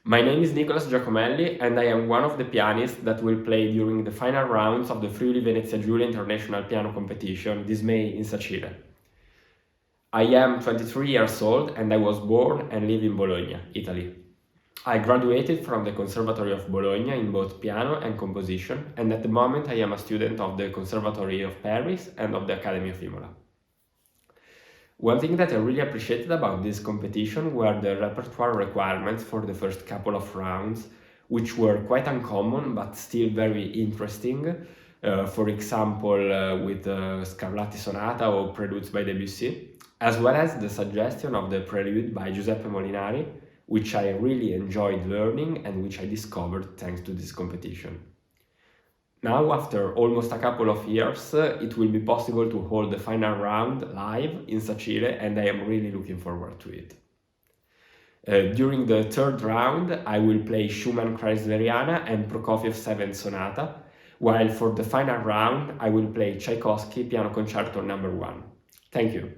My name is Nicolas Giacomelli and I am one of the pianists that will play during the final rounds of the Friuli Venezia Giulia International Piano Competition this May in Sacile. I am 23 years old and I was born and live in Bologna, Italy. I graduated from the Conservatory of Bologna in both piano and composition, and at the moment I am a student of the Conservatory of Paris and of the Academy of Imola. One thing that I really appreciated about this competition were the repertoire requirements for the first couple of rounds, which were quite uncommon but still very interesting. For example, with the Scarlatti Sonata or Preludes by Debussy, as well as the suggestion of the Prelude by Giuseppe Molinari, which I really enjoyed learning and which I discovered thanks to this competition. Now, after almost a couple of years, it will be possible to hold the final round live in Sacile, and I am really looking forward to it. During the third round, I will play Schumann Kreisleriana and Prokofiev 7 Sonata, while for the final round, I will play Tchaikovsky Piano Concerto No. 1. Thank you.